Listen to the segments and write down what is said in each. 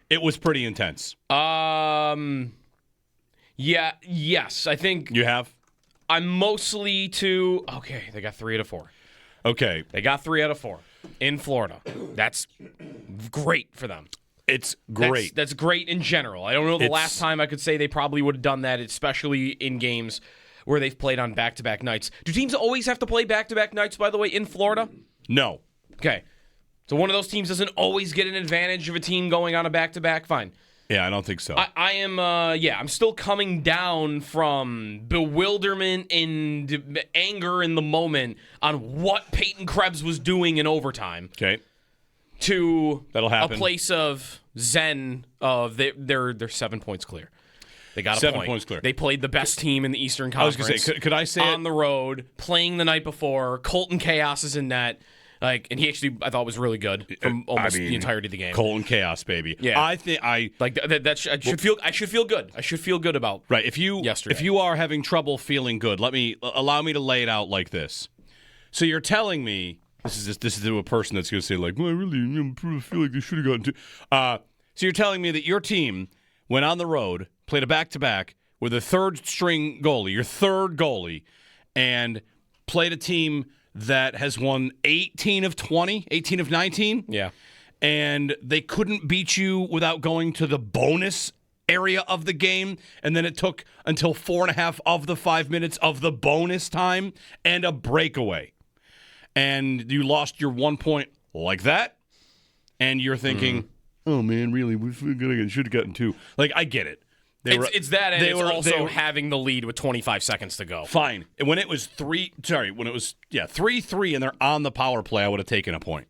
It was pretty intense. Yeah, yes. I think You have? I'm mostly to, okay, they got 3 out of 4. Okay. They got 3 out of 4 in Florida. That's great for them. It's great. That's great in general. I don't know the last time I could say they probably would have done that, especially in games where they've played on back-to-back nights. Do teams always have to play back-to-back nights, by the way, in Florida? No. Okay. So one of those teams doesn't always get an advantage of a team going on a back-to-back? Fine. Yeah, I don't think so. I'm still coming down from bewilderment and anger in the moment on what Peyton Krebs was doing in overtime. Okay. To That'll happen. A place of zen of they're 7 points clear. They got a 7 point. points clear. They played the best team in the Eastern Conference. I was going to say, could I say on the road, playing the night before. Colten Chaos is in net. And he actually, I thought, was really good from almost the entirety of the game. Colten Chaos, baby. Yeah, I think I should feel good. I should feel good about right. If you are having trouble feeling good, allow me to lay it out like this. So you're telling me this is to a person that's going to say like, well, I really feel like they should have gotten to. So you're telling me that your team went on the road, played a back-to-back with a third-string goalie, your third goalie, and played a team that has won 18 of 20, 18 of 19. Yeah. And they couldn't beat you without going to the bonus area of the game. And then it took until 4.5 of the 5 minutes of the bonus time and a breakaway. And you lost your 1 point like that. And you're thinking, oh, man, really? We should have gotten 2. Like, I get it. It's that, and it's also having the lead with 25 seconds to go. Fine. And when it was 3-3 and they're on the power play, I would have taken a point.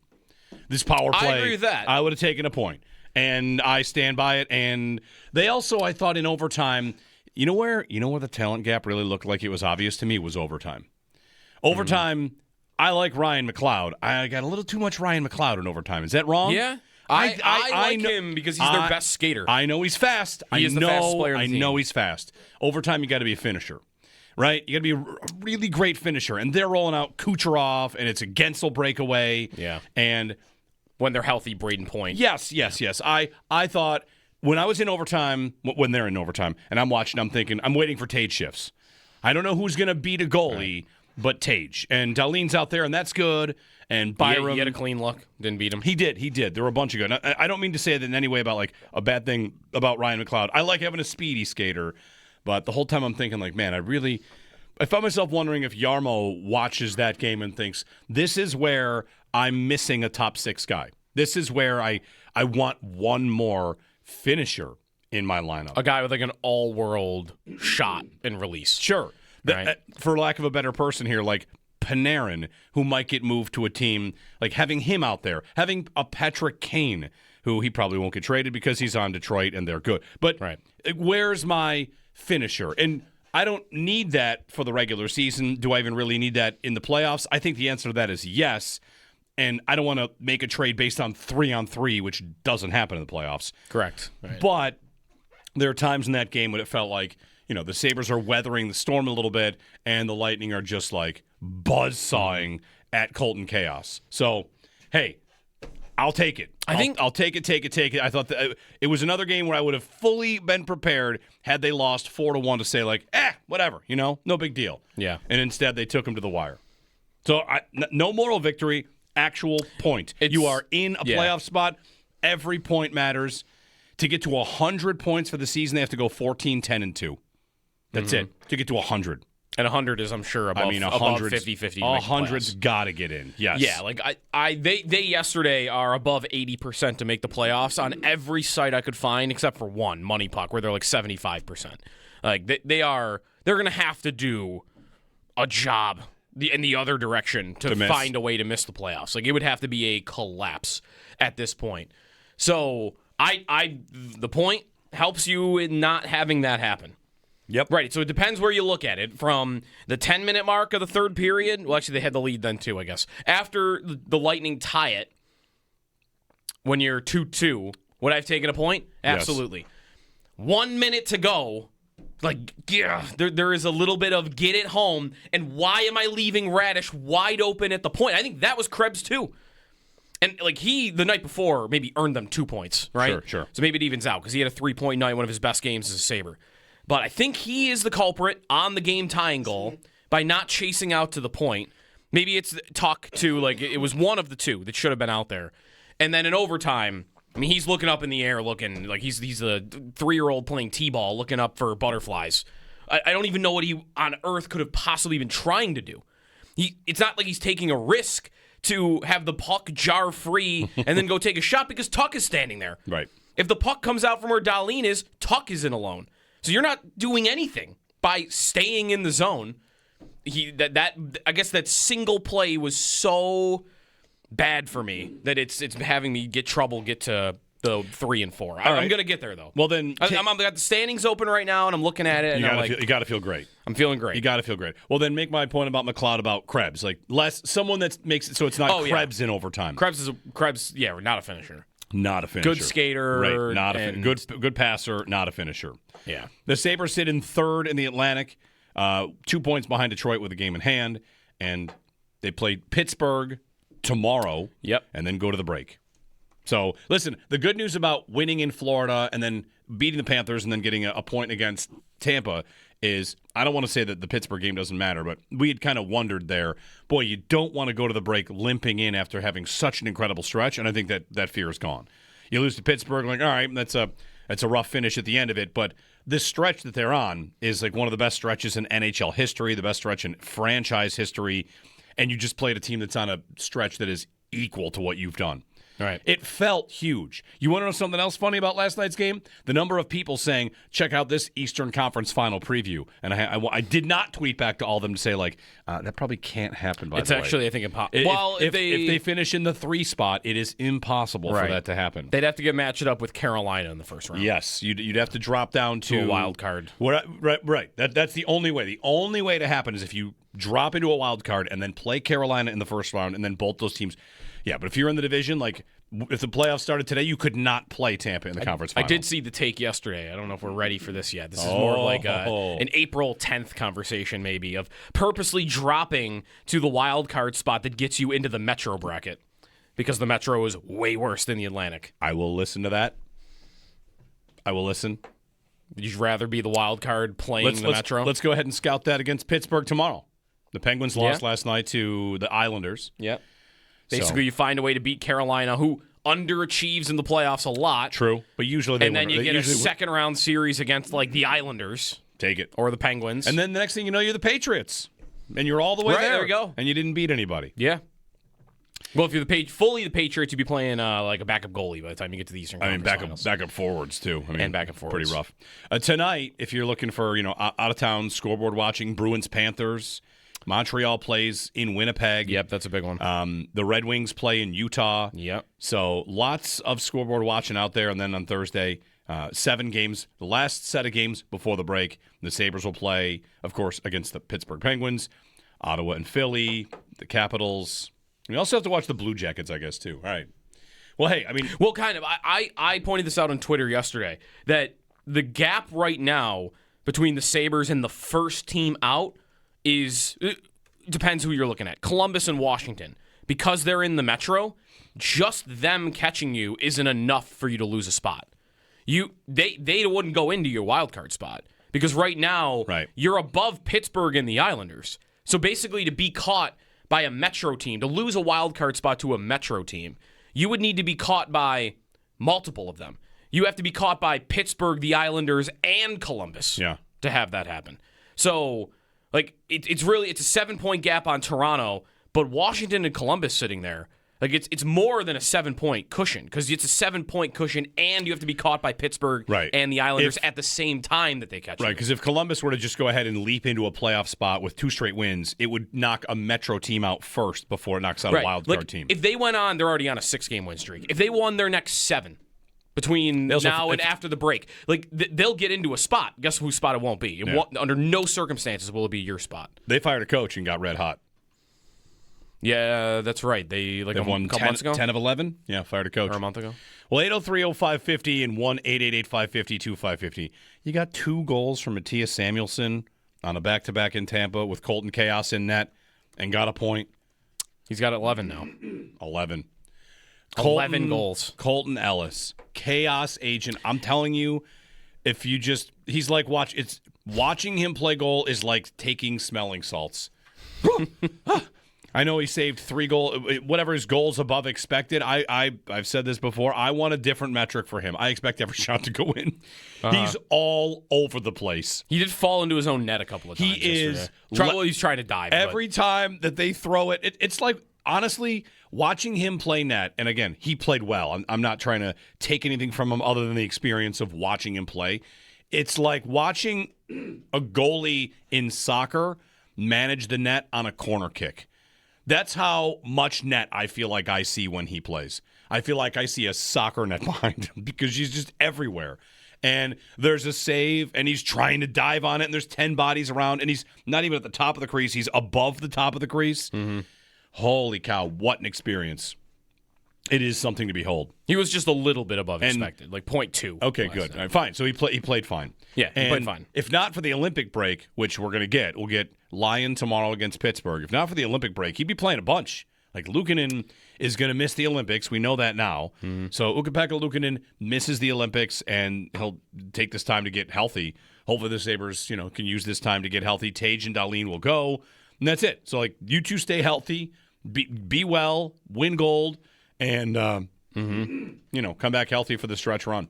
This power play, I agree with that. I would have taken a point. And I stand by it. And they also, I thought in overtime, you know where the talent gap really looked like it was obvious to me was overtime. Overtime, I like Ryan McLeod. I got a little too much Ryan McLeod in overtime. Is that wrong? Yeah. I like him because he's their best skater. I know he's fast. He is the fastest player on the team. I know he's fast. Overtime, you got to be a finisher, right? You got to be a really great finisher. And they're rolling out Kucherov, and it's a Gensel breakaway. Yeah. And when they're healthy, Braden Point. Yes. I thought when I was in overtime, when they're in overtime, and I'm watching, I'm thinking, I'm waiting for Tage shifts. I don't know who's going to beat a goalie, but Tage. And Dahlin's out there, and that's good. And Byram, he had a clean look. Didn't beat him. He did. There were a bunch of good. I don't mean to say that in any way about like a bad thing about Ryan McLeod. I like having a speedy skater, but the whole time I'm thinking like, man, I found myself wondering if Jarmo watches that game and thinks, this is where I'm missing a top 6 guy. This is where I want one more finisher in my lineup. A guy with like an all-world shot and release. Sure. Right. For lack of a better person here, like Panarin, who might get moved to a team, like having him out there, having a Patrick Kane, who he probably won't get traded because he's on Detroit and they're good. But where's my finisher? And I don't need that for the regular season. Do I even really need that in the playoffs? I think the answer to that is yes. And I don't want to make a trade based on 3-on-3, which doesn't happen in the playoffs. Correct. Right. But there are times in that game when it felt like, the Sabres are weathering the storm a little bit, and the Lightning are just like buzzsawing at Colten Chaos. So, hey, I'll take it. I'll take it. I thought that it was another game where I would have fully been prepared had they lost 4-1 to say like, whatever, no big deal. Yeah. And instead they took him to the wire. So no moral victory, actual point. You are in a playoff spot. Every point matters. To get to 100 points for the season, they have to go 14-10-2. That's it. To get to 100. And 100 is, I'm sure, above 50-50. 100's got to get in. Yes. Yeah, like they yesterday are above 80% to make the playoffs on every site I could find except for one, Money Puck, where they're like 75%. Like they're going to have to do a job in the other direction to find a way to miss the playoffs. Like it would have to be a collapse at this point. So the point helps you in not having that happen. Yep. Right. So it depends where you look at it. From the 10-minute mark of the third period, well, actually, they had the lead then, too, I guess. After the Lightning tie it, when you're 2-2, would I have taken a point? Absolutely. Yes. 1 minute to go. Like, yeah, there is a little bit of get it home, and why am I leaving Radish wide open at the point? I think that was Krebs, too. And the night before maybe earned them 2 points, right? Sure. So maybe it evens out because he had a 3-point night, one of his best games as a Sabre. But I think he is the culprit on the game tying goal by not chasing out to the point. Maybe it's Tuck too. It was one of the two that should have been out there. And then in overtime, I mean, he's looking up in the air, looking like he's a 3-year-old playing t-ball, looking up for butterflies. I don't even know what he on earth could have possibly been trying to do. It's not like he's taking a risk to have the puck jar free and then go take a shot because Tuck is standing there. Right. If the puck comes out from where Dahlin is, Tuck is in alone. So you're not doing anything by staying in the zone. I guess that single play was so bad for me that it's having me get to the 3 and 4. I'm going to get there though. Well then, I've got the standings open right now, and I'm looking at it. You got to feel great. I'm feeling great. You got to feel great. Well then, make my point about McLeod about Krebs. Someone that makes it so it's not Krebs in overtime. Krebs not a finisher. Not a finisher. Good skater. Right. Not a good passer. Not a finisher. Yeah. The Sabres sit in third in the Atlantic, 2 points behind Detroit with a game in hand, and they play Pittsburgh tomorrow. Yep. And then go to the break. So, listen, the good news about winning in Florida and then beating the Panthers and then getting a point against Tampa is, I don't want to say that the Pittsburgh game doesn't matter, but we had kind of wondered there, boy, you don't want to go to the break limping in after having such an incredible stretch, and I think that fear is gone. You lose to Pittsburgh, all right, that's a rough finish at the end of it, but this stretch that they're on is one of the best stretches in NHL history, the best stretch in franchise history, and you just played a team that's on a stretch that is equal to what you've done. Right. It felt huge. You want to know something else funny about last night's game? The number of people saying, check out this Eastern Conference final preview. And I did not tweet back to all of them to say, that probably can't happen, by the way. It's actually, I think, impossible. Well, if they finish in the 3 spot, it is impossible for that to happen. They'd have to get matched up with Carolina in the first round. Yes. You'd have to drop down to a wild card. Right. That's the only way. The only way to happen is if you drop into a wild card and then play Carolina in the first round and then both those teams. Yeah, but if you're in the division, if the playoffs started today, you could not play Tampa in the conference final. I did see the take yesterday. I don't know if we're ready for this yet. This is more like an April 10th conversation, maybe, of purposely dropping to the wild card spot that gets you into the Metro bracket because the Metro is way worse than the Atlantic. I will listen to that. I will listen. Would you rather be the wild card playing the Metro? Let's go ahead and scout that against Pittsburgh tomorrow. The Penguins lost last night to the Islanders. Yep. Basically, you find a way to beat Carolina, who underachieves in the playoffs a lot. True, but usually they and then you get a second-round series against the Islanders. Take it. Or the Penguins. And then the next thing you know, you're the Patriots. And you're all the way there. There you go. And you didn't beat anybody. Yeah. Well, if you're fully the Patriots, you'd be playing a backup goalie by the time you get to the Eastern Conference Finals. Backup forwards, too. And backup forwards. Pretty rough. Tonight, if you're looking for, out-of-town scoreboard watching, Bruins-Panthers. Montreal plays in Winnipeg. Yep, that's a big one. The Red Wings play in Utah. Yep. So lots of scoreboard watching out there. And then on Thursday, 7 games, the last set of games before the break. The Sabres will play, of course, against the Pittsburgh Penguins, Ottawa and Philly, the Capitals. We also have to watch the Blue Jackets, I guess, too. All right. Well, hey, Well, kind of. I pointed this out on Twitter yesterday, that the gap right now between the Sabres and the first team out depends who you're looking at. Columbus and Washington. Because they're in the Metro, just them catching you isn't enough for you to lose a spot. They wouldn't go into your wild card spot. Because right now, you're above Pittsburgh and the Islanders. So basically, to be caught by a Metro team, to lose a wild card spot to a Metro team, you would need to be caught by multiple of them. You have to be caught by Pittsburgh, the Islanders, and Columbus to have that happen. So, it's a 7-point gap on Toronto, but Washington and Columbus sitting there, it's more than a 7-point cushion, because it's a 7-point cushion and you have to be caught by Pittsburgh and the Islanders at the same time that they catch you. Right, because if Columbus were to just go ahead and leap into a playoff spot with 2 straight wins, it would knock a Metro team out first before it knocks out a wild card team. If they went on, they're already on a 6-game win streak. If they won their next 7 between now and after the break, they'll get into a spot. Guess whose spot it won't be? Under no circumstances will it be your spot. They fired a coach and got red hot. Yeah, that's right. They won a couple months ago? 10 of 11? Yeah, fired a coach. Or a month ago? Well, 803-0550 and 1-888-550-2550. You got 2 goals from Matthias Samuelsson on a back-to-back in Tampa with Colten Chaos in net and got a point. He's got 11 now. 11. 11 goals. Colten Ellis, chaos agent. I'm telling you, if you just, he's like, watching him play goal is like taking smelling salts. I know he saved 3 goals, whatever his goals above expected. I've said this before. I want a different metric for him. I expect every shot to go in. He's all over the place. He did fall into his own net a couple of times. He's trying to dive. Every time that they throw it, it's like, honestly, watching him play net, and again, he played well. I'm not trying to take anything from him other than the experience of watching him play. It's like watching a goalie in soccer manage the net on a corner kick. That's how much net I feel like I see when he plays. I feel like I see a soccer net behind him because he's just everywhere. And there's a save, and he's trying to dive on it, and there's 10 bodies around, and he's not even at the top of the crease. He's above the top of the crease. Mm-hmm. Holy cow, what an experience. It is something to behold. He was just a little bit above expected, like 0.2. Okay, good. All right, fine. So he played fine. Yeah, he played fine. If not for the Olympic break, which we'll get Lion tomorrow against Pittsburgh. If not for the Olympic break, he'd be playing a bunch. Like, Luukkonen is going to miss the Olympics. We know that now. Mm-hmm. So Ukko-Pekka Luukkonen misses the Olympics, and he'll take this time to get healthy. Hopefully the Sabres, can use this time to get healthy. Tage and Dahlin will go, and that's it. So, like, you two stay healthy, be well, win gold, and come back healthy for the stretch run.